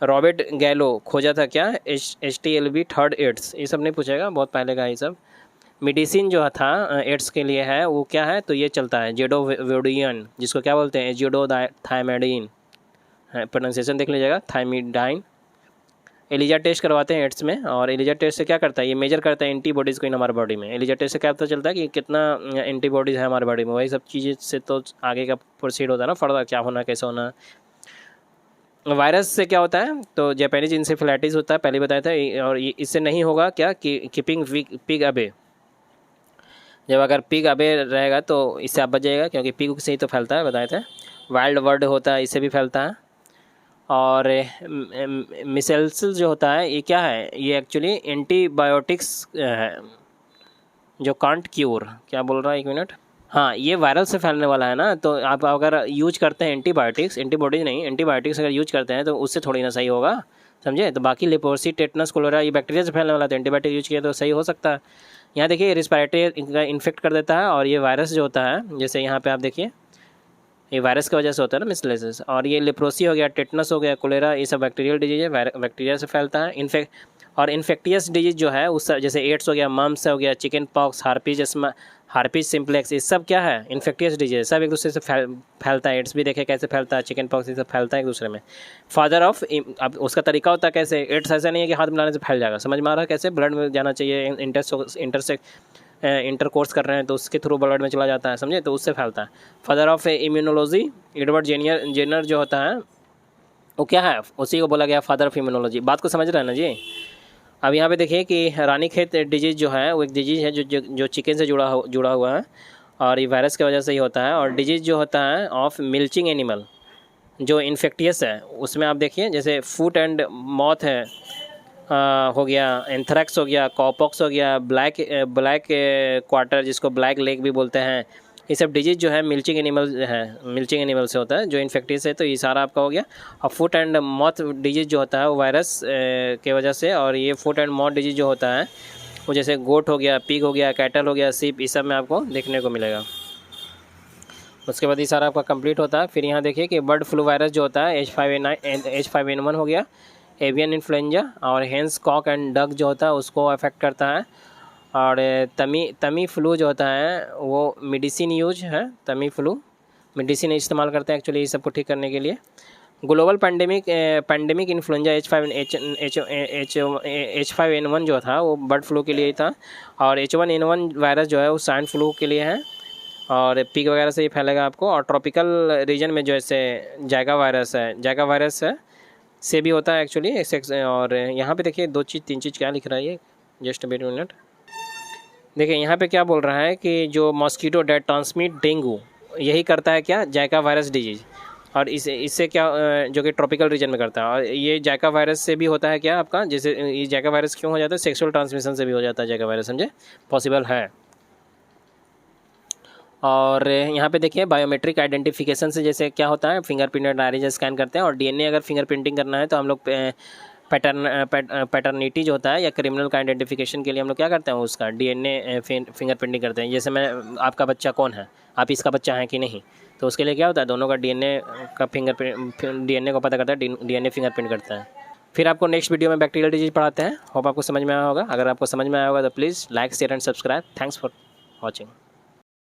Speaker 1: रॉबर्ट गैलो खोजा था क्या, HTLV थर्ड एड्स, ये सब नहीं पूछेगा, बहुत पहले का ये सब। मेडिसिन जो था एड्स के लिए है वो क्या है, तो ये चलता है जेडोवोडियन, जिसको क्या बोलते हैं, एजिडोथाइमाइडिन, प्रोनाउंसिएशन देख लीजिएगा, थाइमिडाइन। एलिजा टेस्ट करवाते हैं एड्स में, और एलिजा टेस्ट से क्या करता है, ये मेजर करता है एंटीबॉडीज़ को इन हमारे बॉडी में। एलिजा टेस्ट से क्या पता चलता है कि कितना एंटीबॉडीज़ है हमारे बॉडी में, वही सब चीज़ें से तो आगे का प्रोसीड होता है ना, फर्दर क्या होना कैसे होना। वायरस से क्या होता है, तो जापानीज इंसेफेलाइटिस होता है, पहले बताया था। और इससे नहीं होगा क्या कि कीपिंग पिग अबे, जब अगर पिग अबे रहेगा तो इससे आप बच जाएगा, क्योंकि पिग से ही तो फैलता है, बताए थे। वाइल्ड वर्ड होता है, इससे भी फैलता है। और मिसेल्स जो होता है ये क्या है, ये एक्चुअली एंटीबायोटिक्स है, जो कांट क्यूर, क्या बोल रहा है, 1 मिनट। हाँ, ये वायरल से फैलने वाला है ना, तो आप अगर यूज करते हैं एंटीबायोटिक्स, एंटीबॉडीज नहीं, एंटीबायोटिक्स अगर यूज करते हैं तो उससे थोड़ी ना सही होगा, समझे। तो बाकी लेप्रोसी, टेटनस, कोलेरा ये बैक्टीरिया से फैलने वाला है, तो एंटीबायोटिक यूज किया तो सही हो सकता है। यहाँ देखिए रिस्पायरेटरी इन्फेक्ट कर देता है, और ये वायरस जो होता है, जैसे यहाँ पे आप देखिए ये वायरस की वजह से होता है ना, मिसलेसिस। और ये लेप्रोसी हो गया, टेटनस हो गया, कोलेरा, ये सब बैक्टीरियल डिजीज है, बैक्टीरिया से फैलता है। और इन्फेक्टियस डिजीज जो है उस जैसे एड्स हो गया, मम्स हो गया, चिकन पॉक्स, हार्पिज सिम्प्लेक्स, ये सब क्या है, इन्फेक्टियस डिजीज, सब एक दूसरे से फैलता है। एड्स भी देखे कैसे फैलता है, चिकन पॉक्स, ये सब फैलता है एक दूसरे में। फादर ऑफ, अब उसका तरीका होता है कैसे, एड्स ऐसा नहीं है कि हाथ मिलाने से फैल जाएगा, समझ में आ रहा है, कैसे ब्लड में जाना चाहिए, इंटरकोर्स कर रहे हैं तो उसके थ्रू ब्लड में चला जाता है, समझे, तो उससे फैलता है। Father of immunology, Edward Jenner जो होता है वो क्या है, उसी को बोला गया फादर ऑफ इम्यूनोलॉजी। बात को समझ रहे हैं ना जी। अब यहाँ पे देखिए कि रानीखेत डिजीज़ जो है वो एक डिजीज़ है जो चिकन से जुड़ा हुआ है, और ये वायरस की वजह से ही होता है। और डिजीज़ जो होता है ऑफ मिल्चिंग एनिमल जो इन्फेक्टियस है, उसमें आप देखिए जैसे फुट एंड माउथ है, हो गया एंथ्रैक्स, हो गया कॉपॉक्स, हो गया ब्लैक क्वार्टर जिसको ब्लैक लेग भी बोलते हैं, ये सब डिजीज़ जो है मिल्चिंग एनिमल से होता है जो इन्फेक्टियस है। तो ये सारा आपका हो गया। और फुट एंड माउथ डिजीज़ जो होता है वो वायरस के वजह से, और ये फुट एंड माउथ डिजीज़ जो होता है वो जैसे गोट हो गया, पिग हो गया, कैटल हो गया, सीप, इस सब में आपको देखने को मिलेगा। उसके बाद ये सारा आपका कंप्लीट होता है। फिर यहाँ देखिए कि बर्ड फ्लू वायरस जो होता है H5N1 हो गया, एवियन इन्फ्लुएंजा, और हेंस कॉक एंड डक जो होता है उसको अफेक्ट करता है। और तमी फ्लू जो होता है वो मेडिसिन यूज है, तमी फ्लू मेडिसिन इस्तेमाल करते हैं एक्चुअली इस सबको ठीक करने के लिए। ग्लोबल पैंडेमिक इन्फ्लुएंजा H5N1 जो था वो बर्ड फ्लू के लिए ही था, और H1N1 वायरस जो है वो स्वाइन फ्लू के लिए है, और पिग वगैरह से ही फैलेगा आपको। और ट्रॉपिकल रीजन में जैसे जाइका वायरस है से भी होता है एक्चुअली। और यहाँ पे देखिए 3 चीज़ क्या लिख रहा है ये, जस्ट वेट मिनट। देखिए यहाँ पे क्या बोल रहा है कि जो मॉस्किटो डेट ट्रांसमिट डेंगू, यही करता है क्या, जाइका वायरस डिजीज़। और इससे क्या जो कि ट्रॉपिकल रीजन में करता है। और ये जाइका वायरस से भी होता है क्या आपका, जैसे ये जाइका वायरस क्यों हो जाता है, सेक्सुअल ट्रांसमिशन से भी हो जाता है जाइका वायरस, समझे, पॉसिबल है। और यहाँ पे देखिए बायोमेट्रिक आइडेंटिफिकेशन से जैसे क्या होता है, फिंगरप्रिंट आइरिस स्कैन करते हैं, और डीएनए अगर फिंगरप्रिंटिंग करना है तो हम लोग पैटर्निटी जो होता है या क्रिमिनल का आइडेंटिफिकेशन के लिए हम लोग क्या करते हैं, उसका डीएनए फिंगरप्रिंटिंग करते हैं। जैसे मैं आपका बच्चा कौन है, आप इसका बच्चा है कि नहीं, तो उसके लिए क्या होता है, दोनों का डीएनए को पता करता है, डीएनए फिंगरप्रिंट करता है। फिर आपको नेक्स्ट वीडियो में बैक्टीरियल डिजीज पढ़ाते हैं। होप आपको समझ में आया होगा। अगर आपको समझ में आया होगा तो please like, share and subscribe. Thanks for watching.